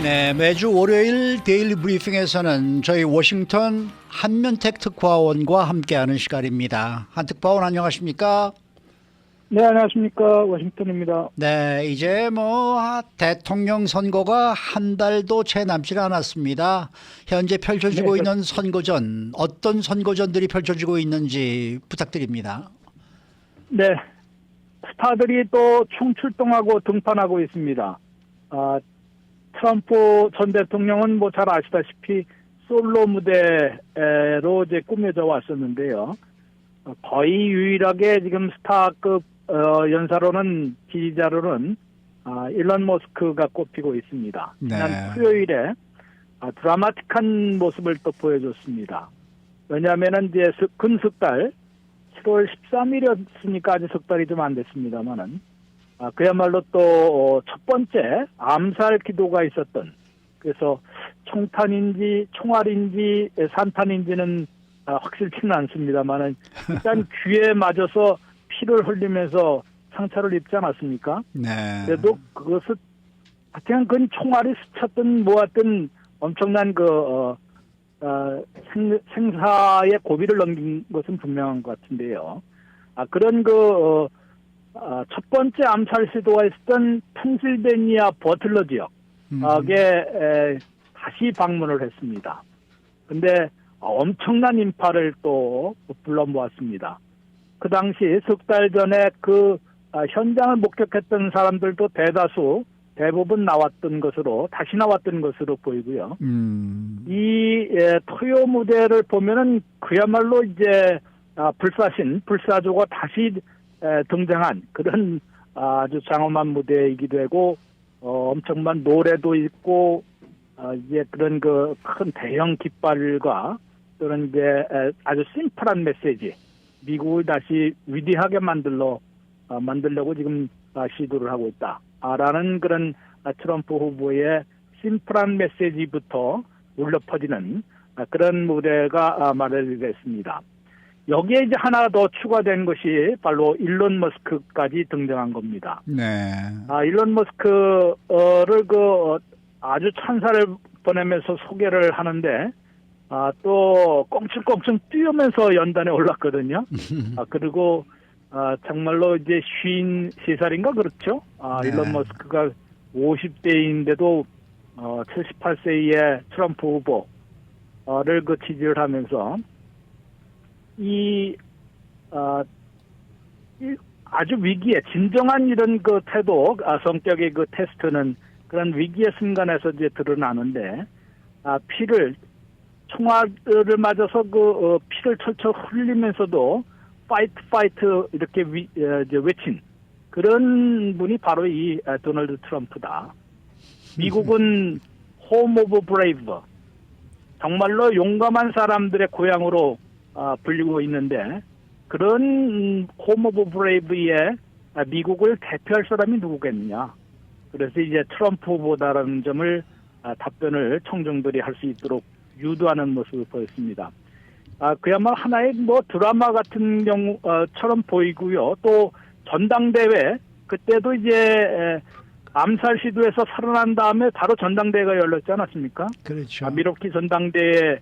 네, 매주 월요일 데일리 브리핑에서는 저희 워싱턴 한면택 특파원과 함께하는 시간입니다. 한 특파원 안녕하십니까? 네, 안녕하십니까. 워싱턴입니다. 네, 이제 대통령 선거가 한 달도 채 남지 않았습니다. 현재 펼쳐지고 네, 있는 선거전, 어떤 선거전들이 펼쳐지고 있는지 부탁드립니다. 네, 스타들이 또 총출동하고 등판하고 있습니다. 트럼프 전 대통령은 잘 아시다시피 솔로 무대로 이제 꾸며져 왔었는데요. 거의 유일하게 지금 스타급 연사로는 지지자로는 일론 머스크가 꼽히고 있습니다. 네. 지난 토요일에 드라마틱한 모습을 또 보여줬습니다. 왜냐하면은 이제 근석 달 7월 13일이었으니까 아직 석 달이 좀 안 됐습니다만은 그야말로 또 첫 번째 암살 기도가 있었던, 그래서 총탄인지 총알인지 산탄인지는 확실치는 않습니다만은 일단 귀에 맞아서 피를 흘리면서 상처를 입지 않았습니까? 네. 그래도 그것을 하여튼 그 총알이 스쳤든 모았든 엄청난 생사의 고비를 넘긴 것은 분명한 것 같은데요. 그런 첫 번째 암살 시도가 있었던 펜실베니아 버틀러 지역에 다시 방문을 했습니다. 근데 엄청난 인파를 또 불러 모았습니다. 그 당시 석 달 전에 현장을 목격했던 사람들도 대부분 다시 나왔던 것으로 보이고요. 이 토요 무대를 보면은 그야말로 이제 불사조가 다시 등장한 그런 아주 장엄한 무대이기도 하고, 엄청난 노래도 있고, 이제 그런 큰 대형 깃발과 또는 이제 아주 심플한 메시지, 미국을 다시 위대하게 만들려고 지금 시도를 하고 있다라는 그런 트럼프 후보의 심플한 메시지부터 울려 퍼지는 그런 무대가 마련됐습니다. 여기에 이제 하나 더 추가된 것이 바로 일론 머스크까지 등장한 겁니다. 네. 일론 머스크를 아주 찬사를 보내면서 소개를 하는데, 또 껑충껑충 뛰면서 연단에 올랐거든요. 그리고 정말로 이제 53살인가 그렇죠? 네. 일론 머스크가 50대인데도 78세의 트럼프 후보를 지지를 하면서 아주 위기에 진정한 이런 태도, 성격의 테스트는 그런 위기의 순간에서 이제 드러나는데, 총알을 맞아서 피를 철철 흘리면서도 파이트 이렇게 이제 외친 그런 분이 바로 이 도널드 트럼프다. 미국은 홈 오브 브레이브, 정말로 용감한 사람들의 고향으로 불리고 있는데, 그런 홈 오브 브레이브에 미국을 대표할 사람이 누구겠느냐. 그래서 이제 트럼프 후보다라는 점을 답변을 청중들이 할 수 있도록 유도하는 모습을 보였습니다. 그야말로 하나의 드라마 같은 경우처럼 보이고요. 또 전당대회, 그때도 이제 암살 시도에서 살아난 다음에 바로 전당대회가 열렸지 않았습니까? 그렇죠. 미러키 전당대회를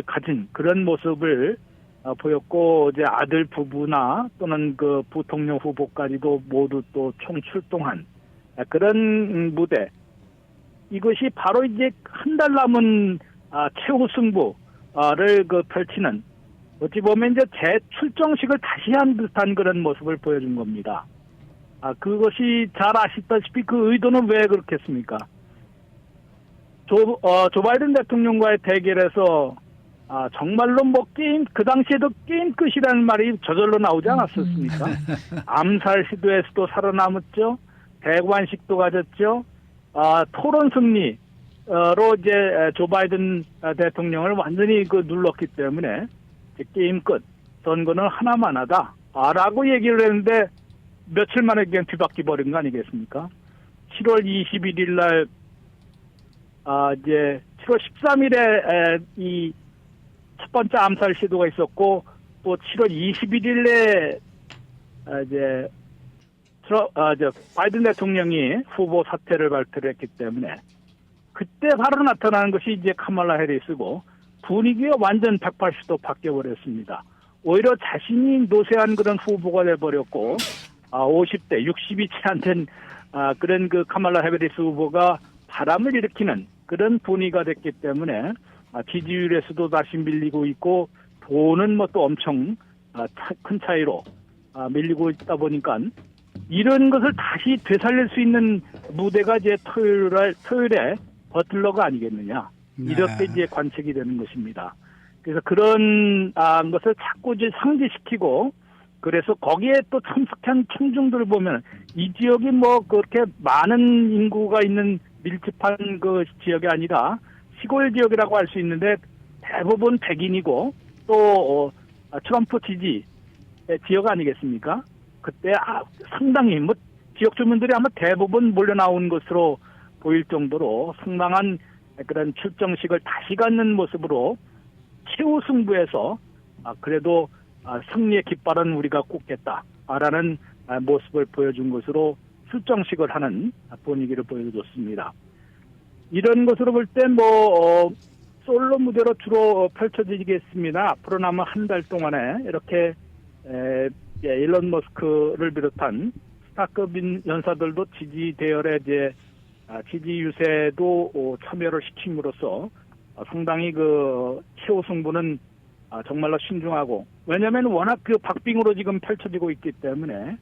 가진 그런 모습을 보였고, 이제 아들 부부나 또는 부통령 후보까지도 모두 또 총출동한 그런 무대. 이것이 바로 이제 한 달 남은 최후 승부를 펼치는, 어찌 보면 이제 재출정식을 다시 한 듯한 그런 모습을 보여준 겁니다. 그것이 잘 아시다시피 그 의도는 왜 그렇겠습니까? 조 바이든 대통령과의 대결에서 정말로 그 당시에도 게임 끝이라는 말이 저절로 나오지 않았었습니까? 암살 시도에서도 살아남았죠. 대관식도 가졌죠. 토론 승리로 이제 조 바이든 대통령을 완전히 눌렀기 때문에 이제 게임 끝, 선거는 하나만 하다라고 얘기를 했는데, 며칠 만에 그냥 뒤바뀌어 버린 거 아니겠습니까? 7월 21일 날 이제 7월 13일에 이 첫 번째 암살 시도가 있었고, 또 7월 21일에 이제 바이든 대통령이 후보 사퇴를 발표를 했기 때문에 그때 바로 나타나는 것이 이제 카말라 해리스고 분위기가 완전 180도 바뀌어버렸습니다. 오히려 자신이 노쇠한 그런 후보가 돼버렸고 50대, 60이 채 안 된 그런 그 카말라 해리스 후보가 바람을 일으키는 그런 분위기가 됐기 때문에 지지율에서도 다시 밀리고 있고 돈은 뭐 또 엄청 큰 차이로 밀리고 있다 보니까 이런 것을 다시 되살릴 수 있는 무대가 이제 토요일에 버틀러가 아니겠느냐. 이렇게 이제 관측이 되는 것입니다. 그래서 그런 것을 자꾸 이제 상기시키고 그래서 거기에 또 참석한 청중들을 보면 이 지역이 뭐 그렇게 많은 인구가 있는 밀집한 그 지역이 아니라 시골 지역이라고 할 수 있는데 대부분 백인이고 또 트럼프 지지 지역 아니겠습니까? 그때 상당히 뭐 지역 주민들이 아마 대부분 몰려 나온 것으로 보일 정도로 상당한 그런 출정식을 다시 갖는 모습으로 최후 승부에서 그래도 승리의 깃발은 우리가 꽂겠다라는 모습을 보여준 것으로 출정식을 하는 분위기를 보여줬습니다. 이런 것으로 볼 때 솔로 무대로 주로 펼쳐지겠습니다. 앞으로 남은 한 달 동안에 이렇게 일론 머스크를 비롯한 스타급 연사들도 지지 대열에 이제 지지 유세도 참여를 시킴으로써 상당히 그 최후 승부는 정말로 신중하고 왜냐하면 워낙 그 박빙으로 지금 펼쳐지고 있기 때문에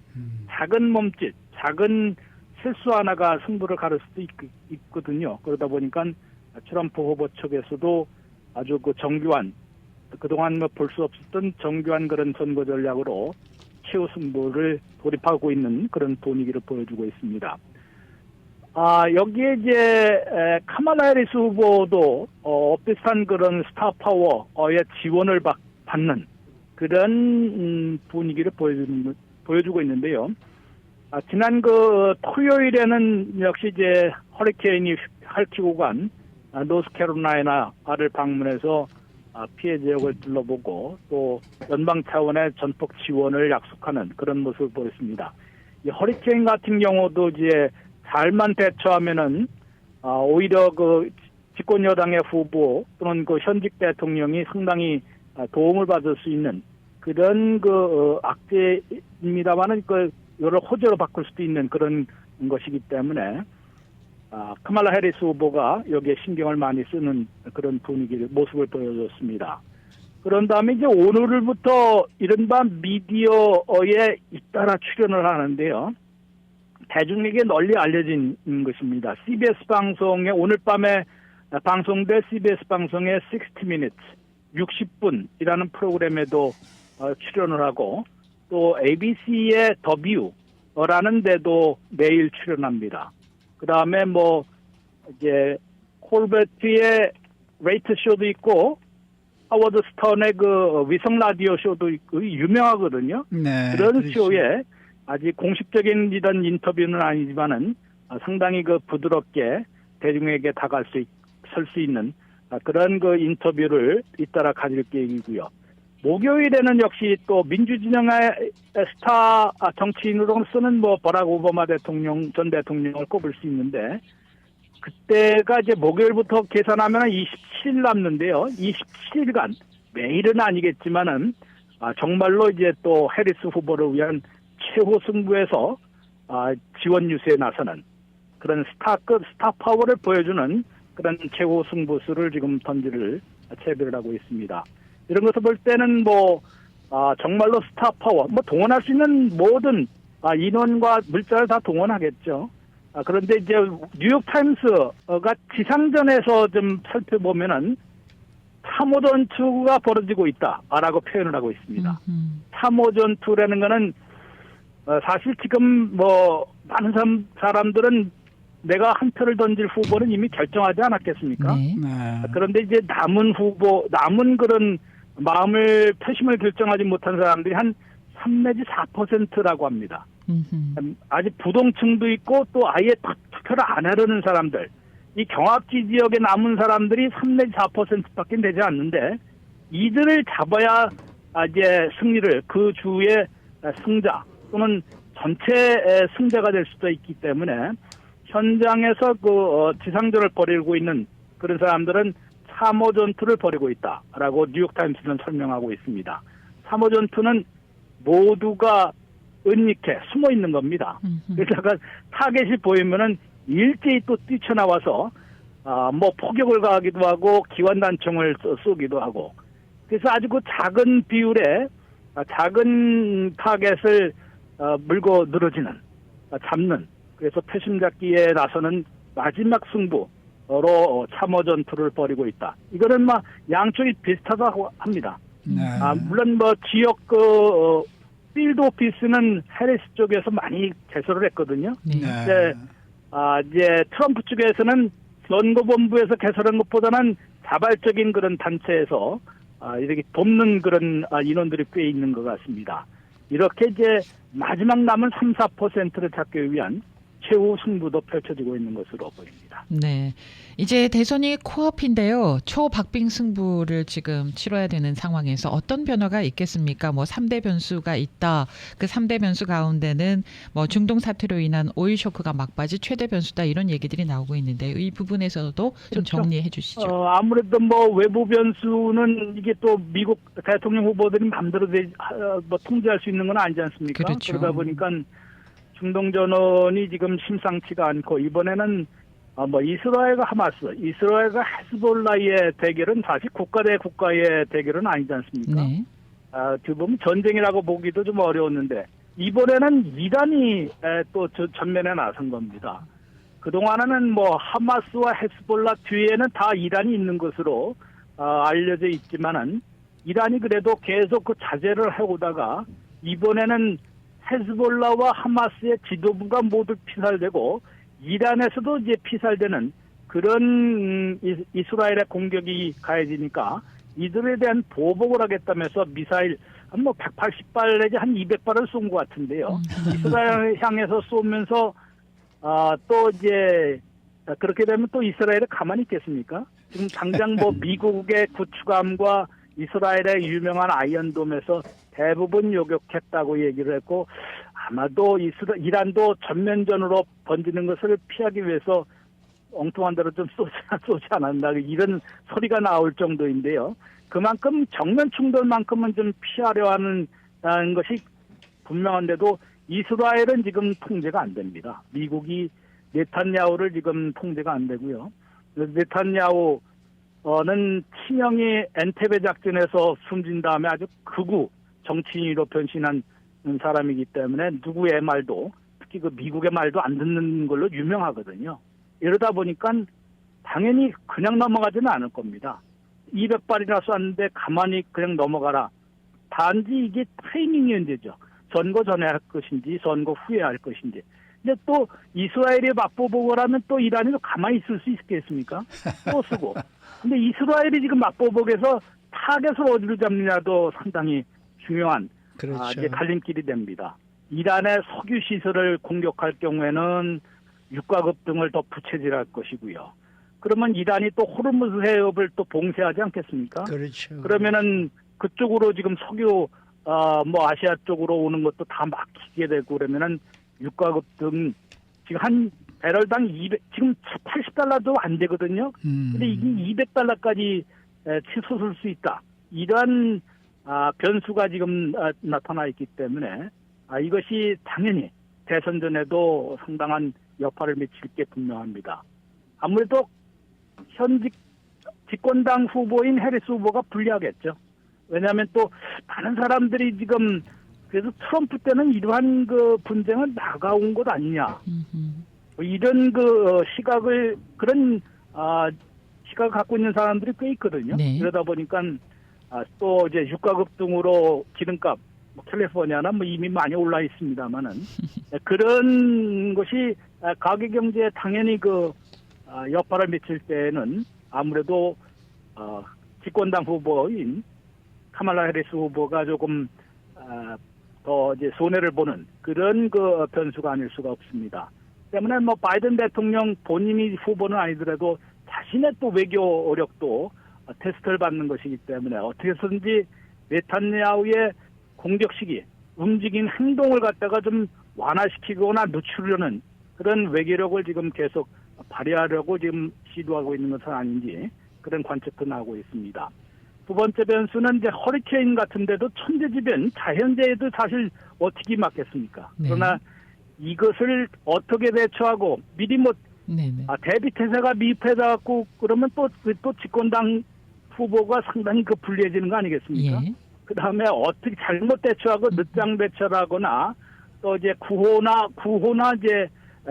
작은 몸짓, 작은 실수 하나가 승부를 가를 수도 있거든요. 그러다 보니까 트럼프 후보 측에서도 아주 그 정교한 그동안 볼 수 없었던 정교한 그런 선거 전략으로 최후 승부를 돌입하고 있는 그런 분위기를 보여주고 있습니다. 여기에 이제 카말라 해리스 후보도 비슷한 그런 스타 파워의 지원을 받는 그런 분위기를 보여주고 있는데요. 지난 그 토요일에는 역시 이제 허리케인이 핥히고 간 노스캐롤라이나를 방문해서 피해 지역을 둘러보고 또 연방 차원의 전폭 지원을 약속하는 그런 모습을 보였습니다. 이 허리케인 같은 경우도 이제 잘만 대처하면은 오히려 그 집권 여당의 후보 또는 그 현직 대통령이 상당히 도움을 받을 수 있는 그런 그 악재입니다만은 그 이를 호재로 바꿀 수도 있는 그런 것이기 때문에 카말라 해리스 후보가 여기에 신경을 많이 쓰는 그런 모습을 보여줬습니다. 그런 다음에 이제 오늘부터 이른바 미디어에 잇따라 출연을 하는데요. 대중에게 널리 알려진 것입니다. CBS 방송에 오늘 밤에 방송된 CBS 방송의 60 Minutes, 60분이라는 프로그램에도 출연을 하고 또 ABC의 더 뷰라는 데도 매일 출연합니다. 그 다음에 이제 콜베트의 레이트 쇼도 있고 하워드 스턴의 그 위성 라디오 쇼도 있고 유명하거든요. 네, 그런 그렇죠. 쇼에 아직 공식적인 이런 인터뷰는 아니지만은 상당히 그 부드럽게 대중에게 설 수 있는 그런 그 인터뷰를 잇따라 가질 계획이고요. 목요일에는 역시 또 민주진영의 스타 정치인으로서는 버락 오바마 전 대통령을 꼽을 수 있는데 그때가 이제 목요일부터 계산하면 27일 남는데요. 27일간 매일은 아니겠지만은 정말로 이제 또 해리스 후보를 위한 최후 승부에서 지원 유세에 나서는 그런 스타 파워를 보여주는 그런 최후 승부수를 지금 던지를 채비를 하고 있습니다. 이런 것을 볼 때는 정말로 스타 파워, 동원할 수 있는 모든 인원과 물자를 다 동원하겠죠. 그런데 이제 뉴욕 타임스가 지상전에서 좀 살펴보면은 참호 전투가 벌어지고 있다라고 표현을 하고 있습니다. 참호 전투라는 거는 사실 지금 많은 사람들은 내가 한 표를 던질 후보는 이미 결정하지 않았겠습니까? 네. 그런데 이제 남은 그런 표심을 결정하지 못한 사람들이 한 3 내지 4%라고 합니다. 아직 부동층도 있고 또 아예 투표를 안 하려는 사람들. 이 경합지 지역에 남은 사람들이 3 내지 4%밖에 되지 않는데 이들을 잡아야 이제 승리를 그 주의 승자 또는 전체 승자가 될 수도 있기 때문에 현장에서 지상전을 벌이고 있는 그런 사람들은 참호 전투를 벌이고 있다라고 뉴욕타임스는 설명하고 있습니다. 참호 전투는 모두가 은닉해 숨어 있는 겁니다. 그러다가 타겟이 보이면은 일제히 또 뛰쳐나와서 뭐 포격을 가하기도 하고 기관단총을 쏘기도 하고, 그래서 아주 그 작은 비율에 작은 타겟을 물고 늘어지는 잡는, 그래서 표심잡기에 나서는 마지막 승부로 참호 전투를 벌이고 있다. 이거는 막 양쪽이 비슷하다고 합니다. 네. 물론 뭐 지역 필드 오피스는 해리스 쪽에서 많이 개설을 했거든요. 네. 이제 트럼프 쪽에서는 선거본부에서 개설한 것보다는 자발적인 그런 단체에서 이렇게 돕는 그런 인원들이 꽤 있는 것 같습니다. 이렇게 이제 마지막 남은 3, 4%를 찾기 위한 최후 승부도 펼쳐지고 있는 것으로 보입니다. 네. 이제 대선이 코앞인데요. 초박빙 승부를 지금 치러야 되는 상황에서 어떤 변화가 있겠습니까? 뭐 3대 변수가 있다. 그 3대 변수 가운데는 뭐 중동 사태로 인한 오일 쇼크가 막바지 최대 변수다, 이런 얘기들이 나오고 있는데 이 부분에서도 좀 그렇죠. 정리해 주시죠. 아무래도 뭐 외부 변수는 이게 또 미국 대통령 후보들이 마음대로 뭐 통제할 수 있는 건 아니지 않습니까? 그렇죠. 그러다 보니까 중동 전원이 지금 심상치가 않고, 이번에는 뭐 이스라엘과 하마스, 이스라엘과 헤즈볼라의 대결은 사실 국가 대 국가의 대결은 아니지 않습니까? 네. 그 보면 전쟁이라고 보기도 좀 어려웠는데, 이번에는 이란이 또 전면에 나선 겁니다. 그동안에는 뭐 하마스와 헤즈볼라 뒤에는 다 이란이 있는 것으로 알려져 있지만은, 이란이 그래도 계속 그 자제를 해오다가 이번에는 헤즈볼라와 하마스의 지도부가 모두 피살되고 이란에서도 이제 피살되는 그런 이스라엘의 공격이 가해지니까 이들에 대한 보복을 하겠다면서 미사일 뭐 180발 내지 한 200발을 쏜 것 같은데요. 이스라엘 향해서 쏘면서 또 이제 그렇게 되면 또 이스라엘이 가만히 있겠습니까? 지금 당장 뭐 미국의 구축함과 이스라엘의 유명한 아이언돔에서 대부분 요격했다고 얘기를 했고, 아마도 이란도 전면전으로 번지는 것을 피하기 위해서 엉뚱한 대로 좀 쏘지 않았나, 이런 소리가 나올 정도인데요. 그만큼 정면 충돌만큼은 좀 피하려 하는 것이 분명한데도 이스라엘은 지금 통제가 안 됩니다. 미국이 네탄야후를 지금 통제가 안 되고요. 네탄야후는 친형이 엔테베 작전에서 숨진 다음에 아주 극우 정치인으로 변신한 사람이기 때문에 누구의 말도, 특히 그 미국의 말도 안 듣는 걸로 유명하거든요. 이러다 보니까 당연히 그냥 넘어가지는 않을 겁니다. 200발이나 쐈는데 가만히 그냥 넘어가라. 단지 이게 트레이닝 연대죠. 선거 전에 할 것인지 선거 후에 할 것인지. 근데 또 이스라엘이 맞보복을 하면 또 이란이 가만히 있을 수 있겠습니까? 또 쓰고. 근데 이스라엘이 지금 맞보복에서 타겟을 어디로 잡느냐도 상당히 중요한 그렇죠. 이제 갈림길이 됩니다. 이란의 석유 시설을 공격할 경우에는 육가급 등을 더 부채질할 것이고요. 그러면 이란이 또 호르무즈 해협을 또 봉쇄하지 않겠습니까? 그렇죠. 그러면은 그쪽으로 지금 석유 뭐 아시아 쪽으로 오는 것도 다 막히게 되고, 그러면은 육가급 등 지금 한 배럴당 200, 지금 80달러도 안 되거든요. 근데 이게 200달러까지 치솟을 수 있다. 이러한 변수가 지금 나타나 있기 때문에 이것이 당연히 대선 전에도 상당한 여파를 미칠 게 분명합니다. 아무래도 현직 집권당 후보인 해리스 후보가 불리하겠죠. 왜냐하면 또 많은 사람들이 지금 그래서 트럼프 때는 이러한 그 분쟁은 나가온 것 아니냐, 이런 그 시각을, 그런 시각을 갖고 있는 사람들이 꽤 있거든요. 네. 그러다 보니까 또 이제 유가급 등으로 기름값, 뭐 캘리포니아나 뭐 이미 많이 올라 있습니다만은 그런 것이 가계 경제에 당연히 그 여파를 미칠 때는 아무래도 집권당 후보인 카말라 해리스 후보가 조금 더 이제 손해를 보는 그런 그 변수가 아닐 수가 없습니다. 때문에 뭐 바이든 대통령 본인이 후보는 아니더라도 자신의 또 외교 어력도 테스트를 받는 것이기 때문에 어떻게 해서든지 네탄야후의 공격 시기, 움직인 행동을 갖다가 좀 완화시키거나 늦추려는 그런 외교력을 지금 계속 발휘하려고 지금 시도하고 있는 것은 아닌지 그런 관측도 나오고 있습니다. 두 번째 변수는 이제 허리케인 같은데도 천재지변, 자연재해도 사실 어떻게 막겠습니까? 네. 그러나 이것을 어떻게 대처하고 미리 네네. 대비 태세가 미흡해져 갖고 그러면 또 집권당 후보가 상당히 불리해지는 거 아니겠습니까? 예. 그 다음에 어떻게 잘못 대처하고 늦장 대처를 하거나 또 이제 구호나 이제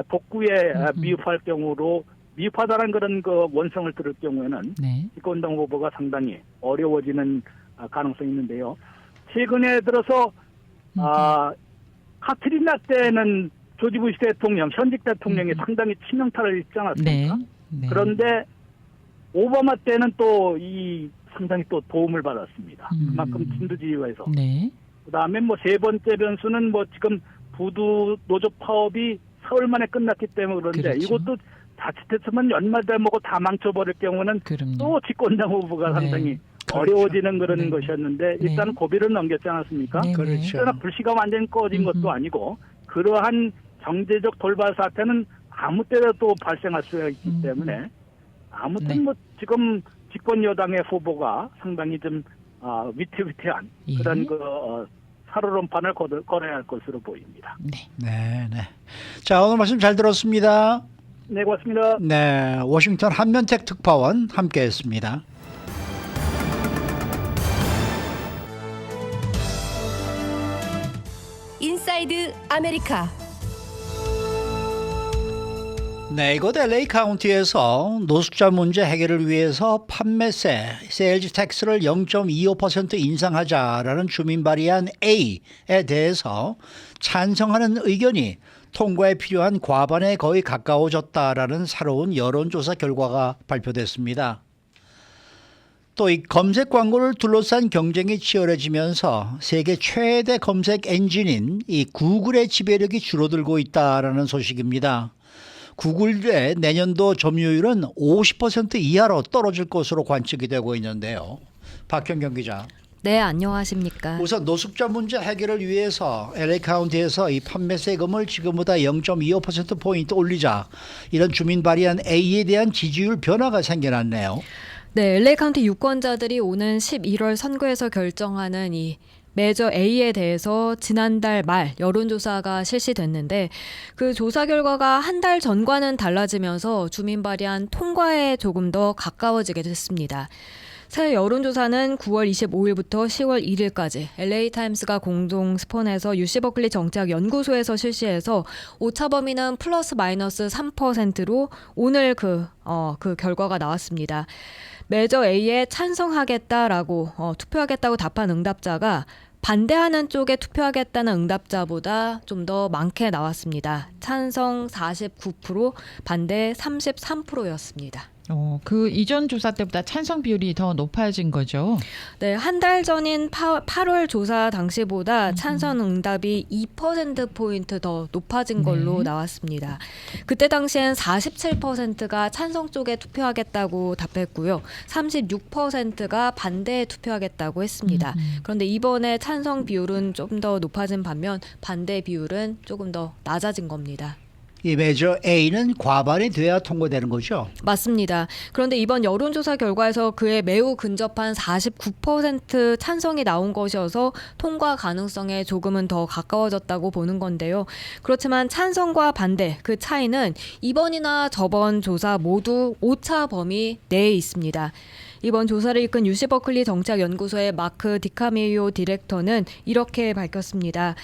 복구에 미흡할 경우로 미흡하다는 그런 원성을 들을 경우에는 네. 집권당 후보가 상당히 어려워지는 가능성이 있는데요. 최근에 들어서 카트리나 때는 조지 부시 대통령, 현직 대통령이 상당히 치명타를 입지 않았습니까? 네. 네. 그런데 오바마 때는 또 상당히 또 도움을 받았습니다. 그만큼 진두지휘에서. 네. 그다음에 세 번째 변수는 지금 부두 노조 파업이 사흘 만에 끝났기 때문에 그런데 그렇죠. 이것도 자칫했으면 연말되먹고 다 망쳐버릴 경우는 그럼요. 또 집권당 후보가 네. 상당히 그렇죠. 어려워지는 그런 네. 것이었는데 네. 일단 고비를 넘겼지 않았습니까? 네. 그렇죠. 그러나 불씨가 완전히 꺼진 것도 아니고 그러한 경제적 돌발 사태는 아무 때나 또 발생할 수가 있기 때문에 아무튼 네. 지금 집권 여당의 후보가 상당히 좀 위태위태한 예. 그런 살얼음판을 걸어야 할 것으로 보입니다. 네. 네, 네. 자, 오늘 말씀 잘 들었습니다. 네, 고맙습니다. 네, 워싱턴 한면택 특파원 함께했습니다. 인사이드 아메리카. 네, 이곳 LA 카운티에서 노숙자 문제 해결을 위해서 판매세, 세일즈 텍스를 0.25% 인상하자라는 주민 발의안 A에 대해서 찬성하는 의견이 통과에 필요한 과반에 거의 가까워졌다라는 새로운 여론조사 결과가 발표됐습니다. 또 이 검색 광고를 둘러싼 경쟁이 치열해지면서 세계 최대 검색 엔진인 이 구글의 지배력이 줄어들고 있다라는 소식입니다. 구글의 내년도 점유율은 50% 이하로 떨어질 것으로 관측이 되고 있는데요. 박현경 기자. 네, 안녕하십니까. 우선 노숙자 문제 해결을 위해서 LA 카운티에서 이 판매 세금을 지금보다 0.25%포인트 올리자 이런 주민 발의안 A에 대한 지지율 변화가 생겨났네요. 네, LA 카운티 유권자들이 오는 11월 선거에서 결정하는 이 메저 A에 대해서 지난달 말 여론조사가 실시됐는데 그 조사 결과가 한 달 전과는 달라지면서 주민 발의안 통과에 조금 더 가까워지게 됐습니다. 새 여론조사는 9월 25일부터 10월 1일까지 LA타임스가 공동 스폰해서 UC 버클리 정치학연구소에서 실시해서 오차 범위는 플러스 마이너스 3%로 오늘 그 결과가 나왔습니다. 메저 A에 찬성하겠다라고 투표하겠다고 답한 응답자가 반대하는 쪽에 투표하겠다는 응답자보다 좀 더 많게 나왔습니다. 찬성 49%, 반대 33%였습니다. 그 이전 조사 때보다 찬성 비율이 더 높아진 거죠. 네, 한 달 전인 8월 조사 당시보다 찬성 응답이 2%포인트 더 높아진 걸로 나왔습니다. 그때 당시엔 47%가 찬성 쪽에 투표하겠다고 답했고요. 36%가 반대에 투표하겠다고 했습니다. 그런데 이번에 찬성 비율은 좀 더 높아진 반면 반대 비율은 조금 더 낮아진 겁니다. 이 메저 A는 과반이 돼야 통과되는 거죠? 맞습니다. 그런데 이번 여론조사 결과에서 그에 매우 근접한 49% 찬성이 나온 것이어서 통과 가능성에 조금은 더 가까워졌다고 보는 건데요. 그렇지만 찬성과 반대 그 차이는 이번이나 저번 조사 모두 오차 범위 내에 있습니다. 이번 조사를 이끈 UC 버클리 정치학연구소의 마크 디카메이오 디렉터는 이렇게 밝혔습니다.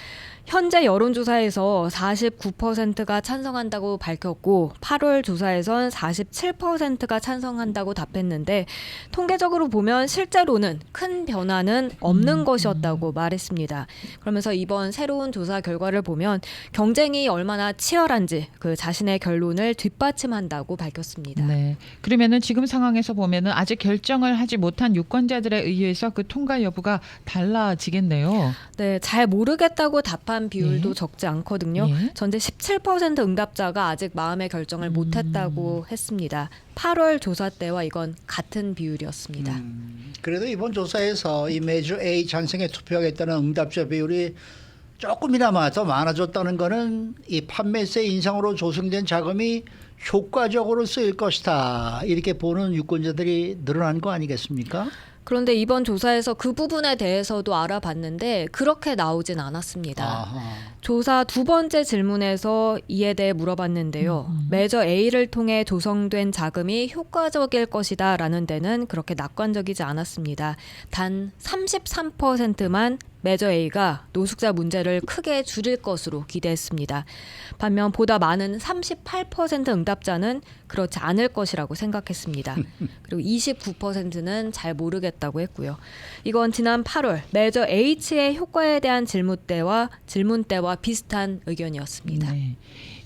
현재 여론조사에서 49%가 찬성한다고 밝혔고 8월 조사에선 47%가 찬성한다고 답했는데 통계적으로 보면 실제로는 큰 변화는 없는 것이었다고 말했습니다. 그러면서 이번 새로운 조사 결과를 보면 경쟁이 얼마나 치열한지 그 자신의 결론을 뒷받침한다고 밝혔습니다. 네. 그러면은 지금 상황에서 보면은 아직 결정을 하지 못한 유권자들에 의해서 그 통과 여부가 달라지겠네요. 네, 잘 모르겠다고 답한 비율도 예. 적지 않거든요. 예. 전체 17% 응답자가 아직 마음의 결정을 못했다고 했습니다. 8월 조사 때와 이건 같은 비율이었습니다. 그래도 이번 조사에서 이 메저 A 찬성에 투표하겠다는 응답자 비율이 조금이나마 더 많아졌다는 거는 이 판매세 인상으로 조성된 자금이 효과적으로 쓰일 것이다. 이렇게 보는 유권자들이 늘어난 거 아니겠습니까? 그런데 이번 조사에서 그 부분에 대해서도 알아봤는데 그렇게 나오진 않았습니다. 아하. 조사 두 번째 질문에서 이에 대해 물어봤는데요. 메저 A를 통해 조성된 자금이 효과적일 것이다 라는 데는 그렇게 낙관적이지 않았습니다. 단 33%만 메저 A가 노숙자 문제를 크게 줄일 것으로 기대했습니다. 반면 보다 많은 38% 응답자는 그렇지 않을 것이라고 생각했습니다. 그리고 29%는 잘 모르겠다고 했고요. 이건 지난 8월 메저 H의 효과에 대한 질문대와 비슷한 의견이었습니다. 네.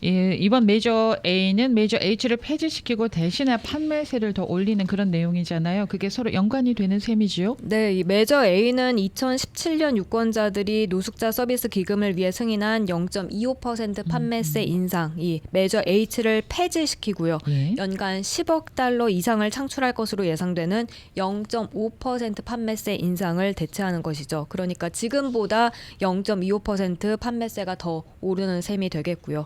예, 이번 메저 A는 메저 H를 폐지시키고 대신에 판매세를 더 올리는 그런 내용이잖아요. 그게 서로 연관이 되는 셈이지요? 네, 이 메저 A는 2017년 유권자들이 노숙자 서비스 기금을 위해 승인한 0.25% 판매세 인상, 이 메저 H를 폐지시키고요. 예. 연간 10억 달러 이상을 창출할 것으로 예상되는 0.5% 판매세 인상을 대체하는 것이죠. 그러니까 지금보다 0.25% 판매세가 더 오르는 셈이 되겠고요.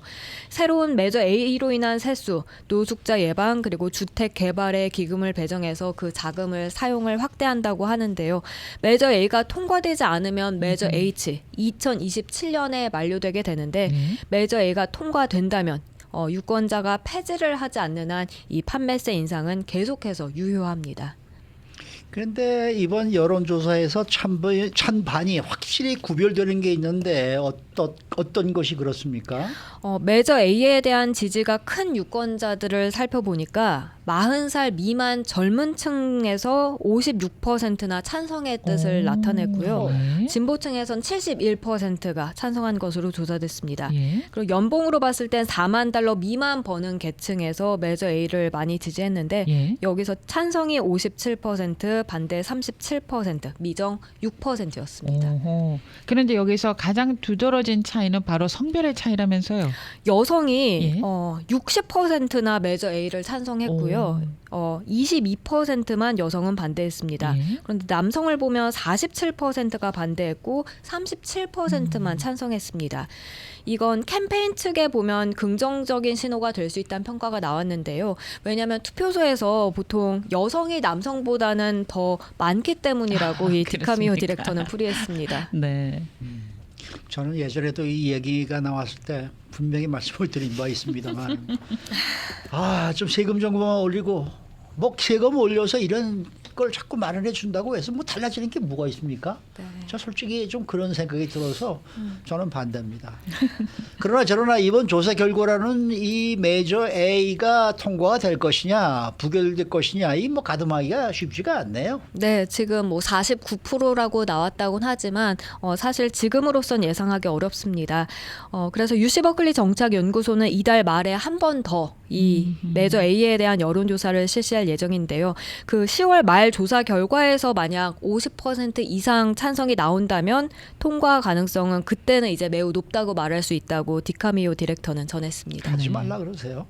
새로운 메저 A로 인한 세수, 노숙자 예방 그리고 주택 개발에 기금을 배정해서 그 자금을 사용을 확대한다고 하는데요. 메저 A가 통과되지 않으면 메저 H 2027년에 만료되게 되는데 메저 A가 통과된다면 유권자가 폐지를 하지 않는 한 이 판매세 인상은 계속해서 유효합니다. 그런데 이번 여론조사에서 찬반이 확실히 구별되는 게 있는데 어떤 것이 그렇습니까? 메저 A에 대한 지지가 큰 유권자들을 살펴보니까 40살 미만 젊은 층에서 56%나 찬성의 뜻을 나타냈고요. 네. 진보층에선 71%가 찬성한 것으로 조사됐습니다. 예. 그리고 연봉으로 봤을 땐 4만 달러 미만 버는 계층에서 메저 A를 많이 지지했는데 예. 여기서 찬성이 57%, 반대 37%, 미정 6%였습니다. 오호. 그런데 여기서 가장 두드러진 차이는 바로 성별의 차이라면서요. 여성이 예. 60%나 메저 A를 찬성했고요. 22%만 여성은 반대했습니다. 예. 그런데 남성을 보면 47%가 반대했고 37%만 찬성했습니다. 이건 캠페인 측에 보면 긍정적인 신호가 될 수 있다는 평가가 나왔는데요. 왜냐하면 투표소에서 보통 여성이 남성보다는 더 많기 때문이라고 이 디카미오 그렇습니까? 디렉터는 풀이했습니다. 네. 저는 예전에도 이 얘기가 나왔을 때 분명히 말씀을 드린 바 있습니다만 좀 세금 정도만 올리고 뭐 세금 올려서 이런 걸 자꾸 마련해 준다고 해서 뭐 달라지는 게 뭐가 있습니까? 네. 저 솔직히 좀 그런 생각이 들어서 저는 반대입니다. 그러나 저러나 이번 조사 결과로는 이 메저 A가 통과가 될 것이냐 부결될 것이냐 이 뭐 가늠하기가 쉽지가 않네요. 네, 지금 뭐 49%라고 나왔다고는 하지만 사실 지금으로선 예상하기 어렵습니다. 그래서 UC 버클리 정착연구소는 이달 말에 한 번 더 이 메저 A에 대한 여론조사를 실시할 예정인데요. 그 10월 말 조사 결과에서 만약 50% 이상 찬성이 나온다면 통과 가능성은 그때는 이제 매우 높다고 말할 수 있다고 디카미오 디렉터는 전했습니다. 하지 말라 그러세요.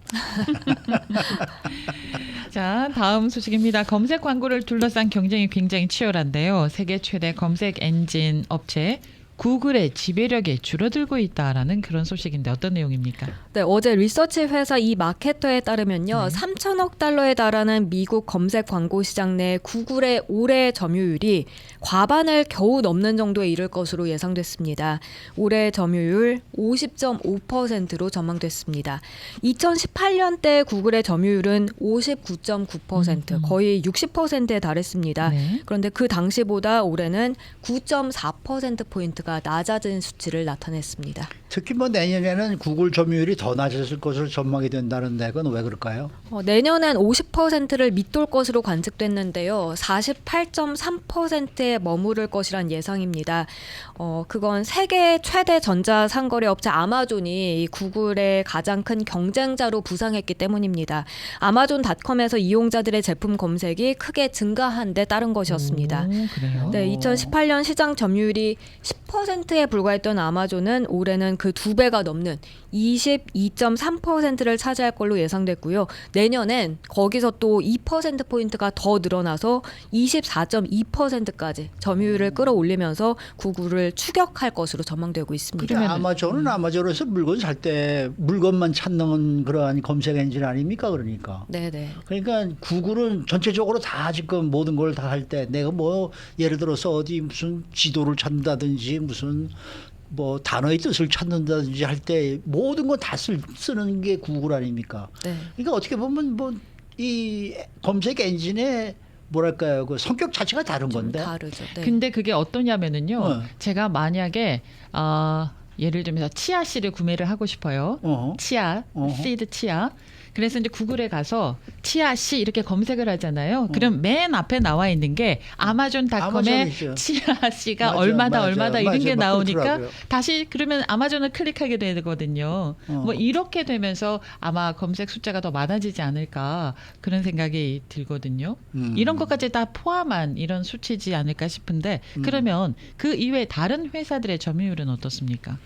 자, 다음 소식입니다. 검색 광고를 둘러싼 경쟁이 굉장히 치열한데요. 세계 최대 검색 엔진 업체 구글의 지배력이 줄어들고 있다라는 그런 소식인데 어떤 내용입니까? 네, 어제 리서치 회사 이 마케터에 따르면요. 3천억 달러에 달하는 미국 검색 광고 시장 내 구글의 올해 점유율이 과반을 겨우 넘는 정도에 이를 것으로 예상됐습니다. 올해 점유율 50.5%로 전망됐습니다. 2018년 때 구글의 점유율은 59.9%, 거의 60%에 달했습니다. 네. 그런데 그 당시보다 올해는 9.4%포인트가 낮아진 수치를 나타냈습니다. 특히 뭐 내년에는 구글 점유율이 더 낮아질 것으로 전망이 된다는데 그건 왜 그럴까요? 내년엔 50%를 밑돌 것으로 관측됐는데요. 48.3%에 머무를 것이란 예상입니다. 그건 세계 최대 전자상거래 업체 아마존이 이 구글의 가장 큰 경쟁자로 부상했기 때문입니다. 아마존닷컴에서 이용자들의 제품 검색이 크게 증가한 데 따른 것이었습니다. 오, 그래요? 네, 2018년 시장 점유율이 10%에 불과했던 아마존은 올해는 그 2배가 넘는 22.3%를 차지할 걸로 예상됐고요. 내년엔 거기서 또 2%포인트가 더 늘어나서 24.2%까지 점유율을 끌어올리면서 구글을 추격할 것으로 전망되고 있습니다. 그러면 아마존은 아마존에서 물건 살 때 물건만 찾는 그러한 검색 엔진 아닙니까? 그러니까. 네네. 그러니까 구글은 전체적으로 다 지금 모든 걸 다 할 때 내가 뭐 예를 들어서 어디 무슨 지도를 찾는다든지 무슨 뭐 단어의 뜻을 찾는다든지 할 때 모든 거 다 쓰는 게 구글 아닙니까? 네. 그러니까 어떻게 보면 뭐 이 검색 엔진의 뭐랄까요 그 성격 자체가 다른 건데. 다르죠. 네. 근데 그게 어떠냐면은요. 제가 만약에 예를 들면서 치아 씨를 구매를 하고 싶어요. 치아, 씨드 치아. 그래서 이제 구글에 가서 치아 씨 이렇게 검색을 하잖아요. 그럼 맨 앞에 나와 있는 게 아마존닷컴에 아마존이죠. 치아 씨가 맞아, 얼마다 맞아, 얼마다 이런 맞아, 게 막 나오니까 그렇더라고요. 다시 그러면 아마존을 클릭하게 되거든요. 뭐 이렇게 되면서 아마 검색 숫자가 더 많아지지 않을까 그런 생각이 들거든요. 이런 것까지 다 포함한 이런 수치지 않을까 싶은데 그러면 그 이외에 다른 회사들의 점유율은 어떻습니까?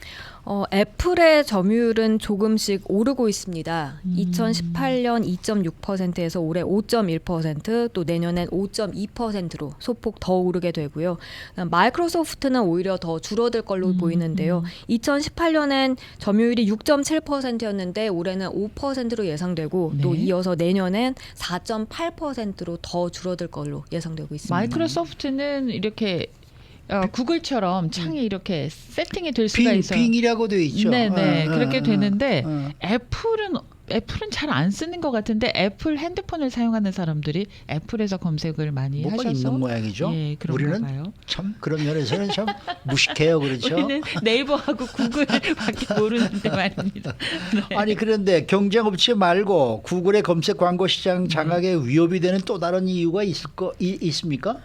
애플의 점유율은 조금씩 오르고 있습니다. 2018년 2.6%에서 올해 5.1%, 또 내년엔 5.2%로 소폭 더 오르게 되고요. 마이크로소프트는 오히려 더 줄어들 걸로 보이는데요. 2018년엔 점유율이 6.7%였는데 올해는 5%로 예상되고 네. 또 이어서 내년엔 4.8%로 더 줄어들 걸로 예상되고 있습니다. 마이크로소프트는 이렇게 구글처럼 창이 이렇게 세팅이 될 수가 있어요. 빙이라고 되어 있죠. 네네 그렇게 되는데 어. 애플은 잘 안 쓰는 것 같은데 애플 핸드폰을 사용하는 사람들이 애플에서 검색을 많이 뭐가 하셔서 있는 모양이죠. 예, 그런가 우리는 봐요. 참 그런 면에서는 참 무식해요, 그렇죠? 우리는 네이버하고 구글밖에 모르는데 말입니다. 네. 아니 그런데 경쟁업체 말고 구글의 검색 광고 시장 장악에 위협이 되는 또 다른 이유가 있습니까?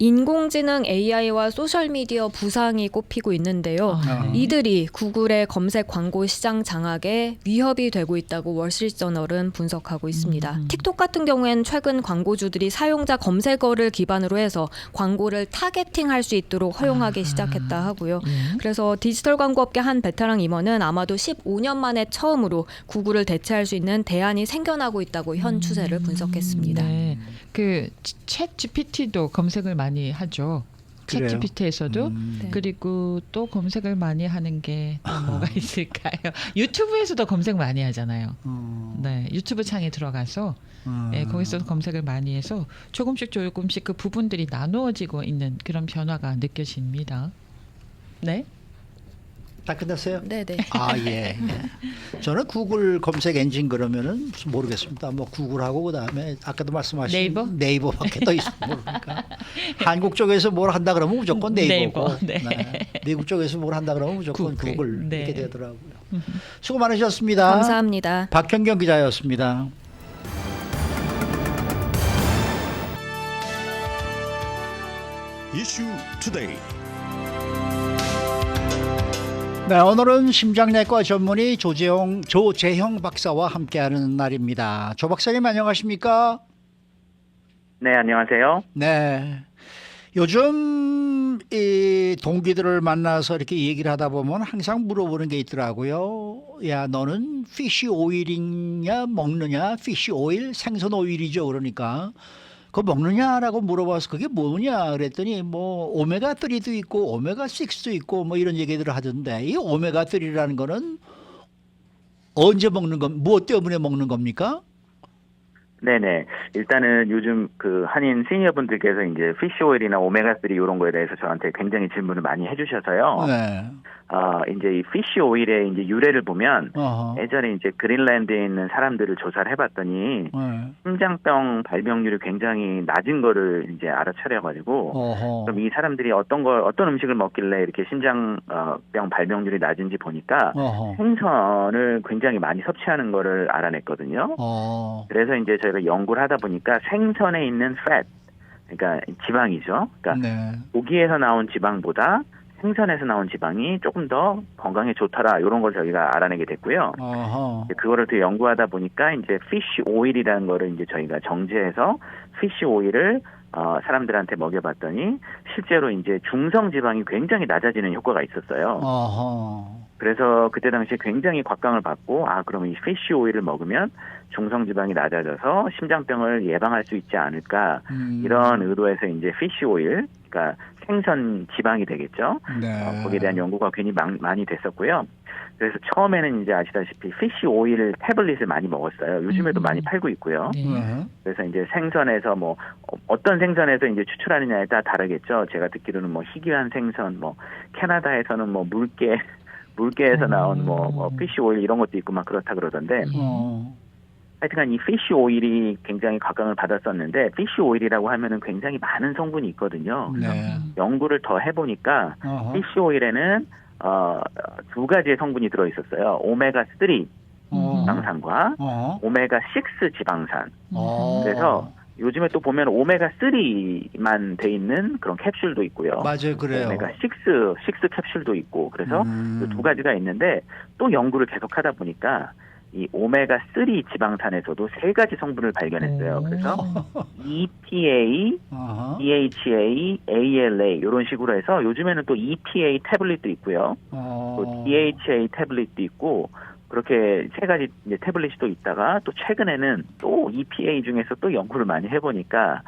인공지능 AI와 소셜미디어 부상이 꼽히고 있는데요. 이들이 구글의 검색 광고 시장 장악에 위협이 되고 있다고 월스트리트저널은 분석하고 있습니다. 틱톡 같은 경우엔 최근 광고주들이 사용자 검색어를 기반으로 해서 광고를 타겟팅할 수 있도록 허용하기 시작했다 하고요. 그래서 디지털 광고업계 한 베테랑 임원은 아마도 15년 만에 처음으로 구글을 대체할 수 있는 대안이 생겨나고 있다고 현 추세를 분석했습니다. 네. 그 챗 GPT도 검색을 많이 하죠. 챗 그래요? GPT에서도 네. 그리고 또 검색을 많이 하는 게 또 뭐가 있을까요? 유튜브에서도 검색 많이 하잖아요. 네, 유튜브 창에 들어가서 거기서도 검색을 많이 해서 조금씩 그 부분들이 나누어지고 있는 그런 변화가 느껴집니다. 네. 다 끝났어요? 네네. 아 예. 저는 구글 검색 엔진 그러면은 무슨 모르겠습니다. 뭐 구글하고 그다음에 아까도 말씀하신 네이버밖에 더 있어 모르니까. 한국 쪽에서 뭘 한다 그러면 무조건 네이버고. 네이버, 네. 미국 쪽에서 뭘 한다 그러면 무조건 구글 네. 이렇게 되더라고요. 수고 많으셨습니다. 감사합니다. 박현경 기자였습니다. 이슈 투데이. 네, 오늘은 심장내과 전문의 조재형 박사와 함께하는 날입니다. 조 박사님 안녕하십니까? 네, 안녕하세요. 네. 요즘 이 동기들을 만나서 이렇게 얘기를 하다 보면 항상 물어보는 게 있더라고요. 야, 너는 피쉬 오일이냐 먹느냐? 피쉬 오일, 생선 오일이죠. 그러니까 그거 먹느냐라고 물어봐서 그게 뭐냐 그랬더니 뭐 오메가 3도 있고 오메가 6도 있고 뭐 이런 얘기들을 하던데 이 오메가 3라는 거는 언제 먹는 건 무엇 때문에 먹는 겁니까? 네네. 일단은 요즘 그 한인 시니어분들께서 이제 피쉬 오일이나 오메가 3 이런 거에 대해서 저한테 굉장히 질문을 많이 해주셔서요. 네. 이제 이 피쉬 오일의 이제 유래를 보면 예전에 이제 그린란드에 있는 사람들을 조사를 해봤더니 심장병 발병률이 굉장히 낮은 거를 이제 알아차려가지고 그럼 이 사람들이 어떤 음식을 먹길래 이렇게 심장병 발병률이 낮은지 보니까 생선을 굉장히 많이 섭취하는 거를 알아냈거든요. 그래서 이제 저희가 연구를 하다 보니까 생선에 있는 fat, 그러니까 지방이죠. 그러니까 네. 고기에서 나온 지방보다 생선에서 나온 지방이 조금 더 건강에 좋더라 이런 걸 저희가 알아내게 됐고요. 그거를 더 연구하다 보니까 이제 피쉬 오일이라는 거를 이제 저희가 정제해서 피쉬 오일을 사람들한테 먹여봤더니 실제로 이제 중성 지방이 굉장히 낮아지는 효과가 있었어요. 그래서 그때 당시에 굉장히 곽광을 받고 그러면 이 피쉬 오일을 먹으면 중성 지방이 낮아져서 심장병을 예방할 수 있지 않을까 이런 의도에서 이제 피쉬 오일, 그러니까 생선 지방이 되겠죠. 네. 거기에 대한 연구가 괜히 많이 됐었고요. 그래서 처음에는 이제 아시다시피 피쉬 오일 태블릿을 많이 먹었어요. 요즘에도 많이 팔고 있고요. 네. 그래서 이제 생선에서 뭐 어떤 생선에서 이제 추출하느냐에 따라 다르겠죠. 제가 듣기로는 뭐 희귀한 생선, 뭐 캐나다에서는 뭐 물개에서 나온 뭐 피쉬 오일 이런 것도 있고 막 그렇다 그러던데. 하여튼간 이 피쉬 오일이 굉장히 각광을 받았었는데 피쉬 오일이라고 하면은 굉장히 많은 성분이 있거든요. 네. 연구를 더 해보니까 피쉬 오일에는 2가지의 성분이 들어 있었어요. 오메가 3 지방산과 오메가 6 지방산. 그래서 요즘에 또 보면 오메가 3만 돼 있는 그런 캡슐도 있고요. 맞아요, 그래요. 오메가 6 캡슐도 있고 그래서 그 2가지가 있는데 또 연구를 계속하다 보니까 이 오메가 3 지방산에서도 3가지 성분을 발견했어요. 그래서 EPA, DHA, ALA 이런 식으로 해서 요즘에는 또 EPA 태블릿도 있고요. 또 DHA 태블릿도 있고 그렇게 3가지 이제 태블릿이 또 있다가 또 최근에는 또 EPA 중에서 또 연구를 많이 해보니까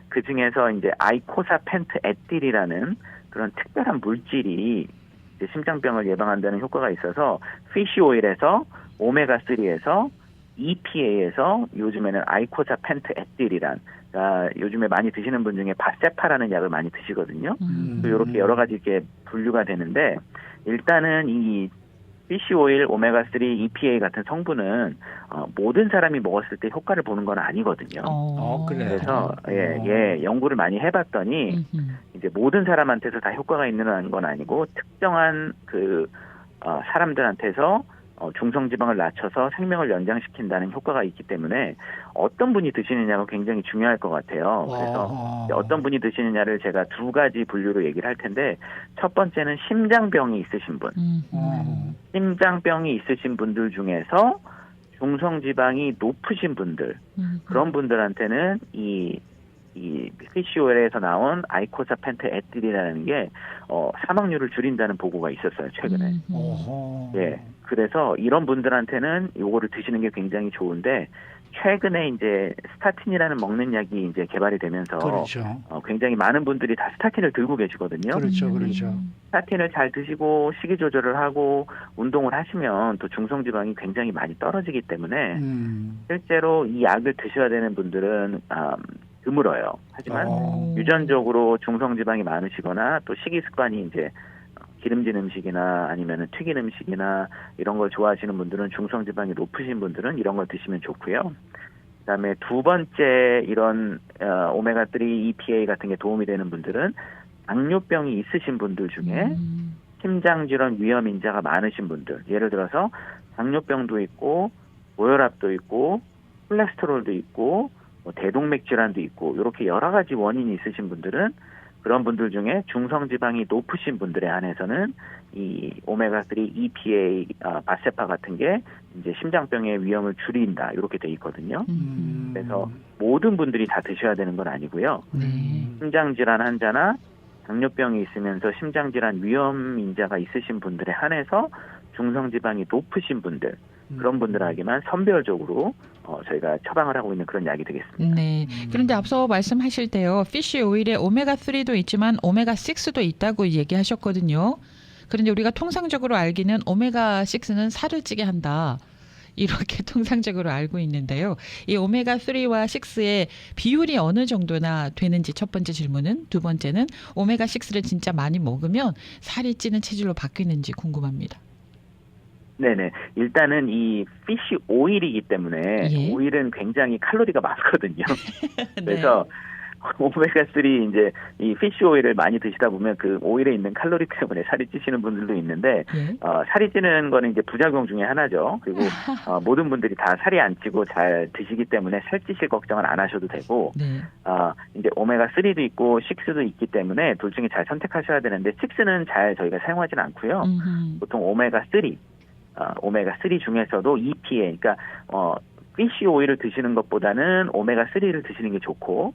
그 중에서 이제 아이코사펜트 에틸이라는 그런 특별한 물질이 이제 심장병을 예방한다는 효과가 있어서 피쉬 오일에서 오메가3에서 EPA에서 요즘에는 아이코사펜트 에틸이란 요즘에 많이 드시는 분 중에 바세파라는 약을 많이 드시거든요. 또 이렇게 여러 가지 이렇게 분류가 되는데 일단은 이 피쉬 오일, 오메가3, EPA 같은 성분은 모든 사람이 먹었을 때 효과를 보는 건 아니거든요. 그래요. 그래서 연구를 많이 해봤더니 이제 모든 사람한테서 다 효과가 있는 건 아니고 특정한 사람들한테서 중성지방을 낮춰서 생명을 연장시킨다는 효과가 있기 때문에 어떤 분이 드시느냐가 굉장히 중요할 것 같아요. 그래서 어떤 분이 드시느냐를 제가 2가지 분류로 얘기를 할 텐데 첫 번째는 심장병이 있으신 분. 심장병이 있으신 분들 중에서 중성지방이 높으신 분들 그런 분들한테는 이 피쉬 오일에서 나온 아이코사펜트 에틸이라는 게 사망률을 줄인다는 보고가 있었어요 최근에. 그래서 이런 분들한테는 요거를 드시는 게 굉장히 좋은데 최근에 이제 스타틴이라는 먹는 약이 이제 개발이 되면서 그렇죠. 굉장히 많은 분들이 다 스타틴을 들고 계시거든요. 그렇죠. 스타틴을 잘 드시고 식이 조절을 하고 운동을 하시면 또 중성지방이 굉장히 많이 떨어지기 때문에 실제로 이 약을 드셔야 되는 분들은 드물어요. 하지만 유전적으로 중성지방이 많으시거나 또 식이 습관이 이제 기름진 음식이나 아니면 튀긴 음식이나 이런 걸 좋아하시는 분들은 중성지방이 높으신 분들은 이런 걸 드시면 좋고요. 그다음에 2번째 이런 오메가3 EPA 같은 게 도움이 되는 분들은 당뇨병이 있으신 분들 중에 심장질환 위험 인자가 많으신 분들, 예를 들어서 당뇨병도 있고 고혈압도 있고 콜레스테롤도 있고 대동맥 질환도 있고 이렇게 여러 가지 원인이 있으신 분들은 그런 분들 중에 중성지방이 높으신 분들에 한해서는 이 오메가3 EPA 바세파 같은 게 이제 심장병의 위험을 줄인다 이렇게 돼 있거든요. 그래서 모든 분들이 다 드셔야 되는 건 아니고요. 심장질환 환자나 당뇨병이 있으면서 심장질환 위험 인자가 있으신 분들에 한해서 중성지방이 높으신 분들 그런 분들에게만 선별적으로 저희가 처방을 하고 있는 그런 약이 되겠습니다. 네. 그런데 앞서 말씀하실 때요. 피쉬 오일에 오메가3도 있지만 오메가6도 있다고 얘기하셨거든요. 그런데 우리가 통상적으로 알기는 오메가6는 살을 찌게 한다. 이렇게 통상적으로 알고 있는데요. 이 오메가3와 6의 비율이 어느 정도나 되는지 첫 번째 질문은, 두 번째는 오메가6를 진짜 많이 먹으면 살이 찌는 체질로 바뀌는지 궁금합니다. 네네. 일단은 이 피쉬 오일이기 때문에 오일은 굉장히 칼로리가 많거든요. 그래서 오메가3 이제 이 피쉬 오일을 많이 드시다 보면 그 오일에 있는 칼로리 때문에 살이 찌시는 분들도 있는데 살이 찌는 거는 이제 부작용 중에 하나죠. 그리고 모든 분들이 다 살이 안 찌고 잘 드시기 때문에 살 찌실 걱정은 안 하셔도 되고 이제 오메가3도 있고 6도 있기 때문에 둘 중에 잘 선택하셔야 되는데 6는 잘 저희가 사용하지는 않고요. 보통 오메가3 중에서도 EPA, 그러니까 피쉬 오일을 드시는 것보다는 오메가3를 드시는 게 좋고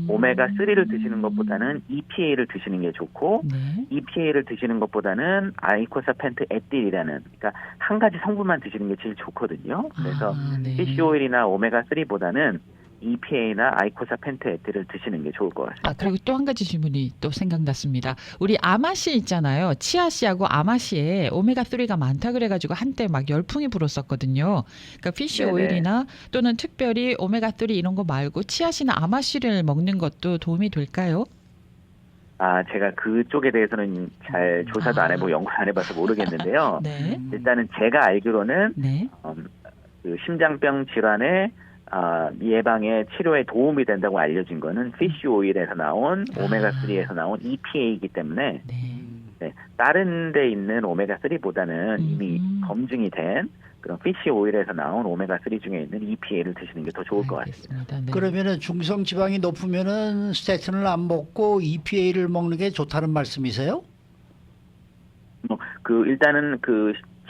오메가3를 드시는 것보다는 EPA를 드시는 게 좋고 네. EPA를 드시는 것보다는 아이코사펜트 에틸이라는 그러니까 한 가지 성분만 드시는 게 제일 좋거든요. 그래서 네. 피쉬 오일이나 오메가3보다는 EPA나 아이코사펜트 에틸을 드시는 게 좋을 것 같습니다. 그리고 또 한 가지 질문이 또 생각났습니다. 우리 아마씨 있잖아요. 치아씨하고 아마씨에 오메가3가 많다 그래가지고 한때 막 열풍이 불었었거든요. 그러니까 피쉬 네네. 오일이나 또는 특별히 오메가3 이런 거 말고 치아씨나 아마씨를 먹는 것도 도움이 될까요? 제가 그쪽에 대해서는 잘 조사도 안 해보고 연구를 안 해봐서 모르겠는데요. 네. 일단은 제가 알기로는 네. 그 심장병 질환의 예방에 치료에 도움이 된다고 알려진 거는 피쉬 오일에서 나온 오메가3에서 나온 EPA이기 때문에 네. 다른 데 있는 오메가3보다는 이미 검증이 된 그런 피쉬 오일에서 나온 오메가3 중에 있는 EPA를 드시는 게 더 좋을 것 같습니다. 알겠습니다. 네. 그러면은 중성 지방이 높으면은 스테틴을 안 먹고 EPA를 먹는 게 좋다는 말씀이세요? 일단은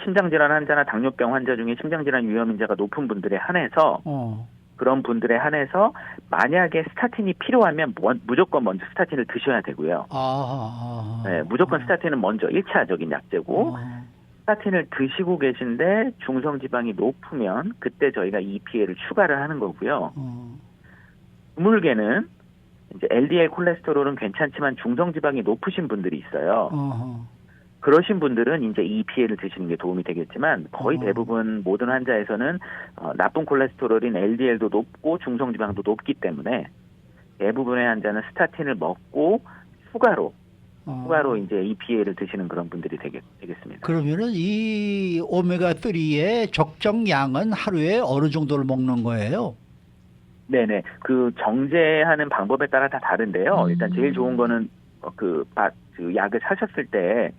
심장질환 환자나 당뇨병 환자 중에 심장질환 위험 인자가 높은 분들에 한해서 그런 분들에 한해서 만약에 스타틴이 필요하면 무조건 먼저 스타틴을 드셔야 되고요. 네, 무조건 스타틴은 먼저 1차적인 약제고 스타틴을 드시고 계신데 중성지방이 높으면 그때 저희가 EPA를 추가를 하는 거고요. 드물게는 이제 LDL 콜레스테롤은 괜찮지만 중성지방이 높으신 분들이 있어요. 그러신 분들은 이제 EPA를 드시는 게 도움이 되겠지만 거의 대부분 모든 환자에서는 나쁜 콜레스테롤인 LDL도 높고 중성지방도 높기 때문에 대부분의 환자는 스타틴을 먹고 추가로 이제 EPA를 드시는 그런 분들이 되겠습니다. 그러면은 이 오메가3의 적정량은 하루에 어느 정도를 먹는 거예요? 네네. 그 정제하는 방법에 따라 다 다른데요. 일단 제일 좋은 거는 그 약을 사셨을 때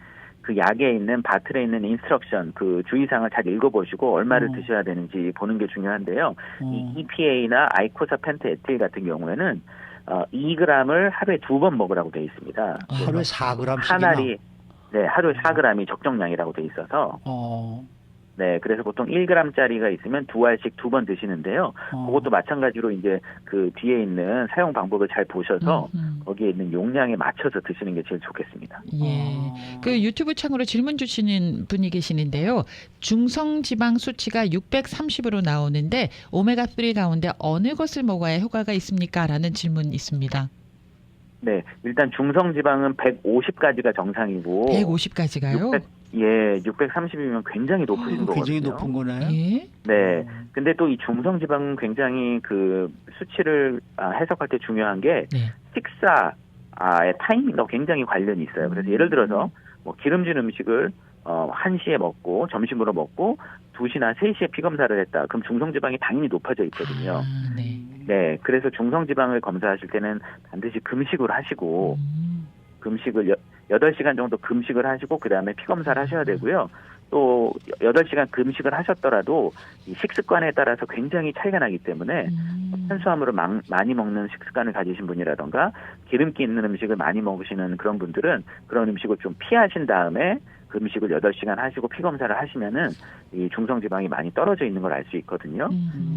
그 약에 있는 바틀에 있는 인스트럭션 그 주의사항을 잘 읽어보시고 얼마를 드셔야 되는지 보는 게 중요한데요. 이 EPA나 아이코사펜트 에틸 같은 경우에는 2g을 하루에 2번 먹으라고 되어 있습니다. 하루에 4g씩이나? 한 알이 하루에 4g이 적정량이라고 되어 있어서 네, 그래서 보통 1g짜리가 있으면 2알씩 2번 드시는데요. 그것도 마찬가지로 이제 그 뒤에 있는 사용 방법을 잘 보셔서 거기에 있는 용량에 맞춰서 드시는 게 제일 좋겠습니다. 예. 그 유튜브 창으로 질문 주시는 분이 계시는데요. 중성 지방 수치가 630으로 나오는데 오메가3 가운데 어느 것을 먹어야 효과가 있습니까? 라는 질문이 있습니다. 네, 일단 중성 지방은 150까지가 정상이고 150까지가요? 630이면 굉장히 높으신 거거든요. 굉장히 높은 거네. 예. 네. 근데 또 이 중성 지방은 굉장히 그 수치를 해석할 때 중요한 게 식사의 타이밍과 굉장히 관련이 있어요. 그래서 예를 들어서 뭐 기름진 음식을 1시에 먹고 점심으로 먹고 2시나 3시에 피검사를 했다. 그럼 중성 지방이 당연히 높아져 있거든요. 네. 네. 그래서 중성 지방을 검사하실 때는 반드시 금식을 하시고 금식을 8시간 정도 금식을 하시고 그다음에 피검사를 하셔야 되고요. 또 8시간 금식을 하셨더라도 이 식습관에 따라서 굉장히 차이가 나기 때문에 탄수화물을 많이 먹는 식습관을 가지신 분이라던가 기름기 있는 음식을 많이 먹으시는 그런 분들은 그런 음식을 좀 피하신 다음에 금식을 8시간 하시고 피검사를 하시면은 이 중성지방이 많이 떨어져 있는 걸 알 수 있거든요.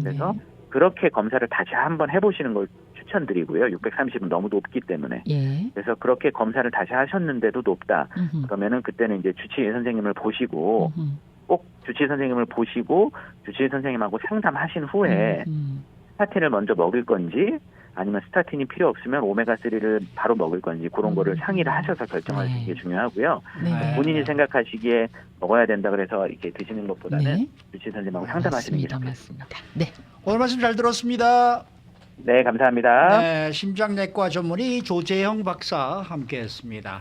그래서 그렇게 검사를 다시 한번 해보시는 걸 추천드리고요. 630은 너무 높기 때문에. 예. 그래서 그렇게 검사를 다시 하셨는데도 높다. 그러면은 그때는 이제 주치의 선생님을 보시고 꼭 주치의 선생님을 보시고 주치의 선생님하고 상담하신 후에 스타틴을 먼저 먹을 건지 아니면 스타틴이 필요 없으면 오메가3를 바로 먹을 건지 그런 거를 상의를 하셔서 결정하시는 게 중요하고요. 네. 본인이 생각하시기에 먹어야 된다 그래서 이렇게 드시는 것보다는 네. 주치의 선생님하고 상담하시는 게 좋겠습니다. 맞습니다. 네. 오늘 말씀 잘 들었습니다. 네, 감사합니다. 네, 심장내과 전문의 조재형 박사 함께했습니다.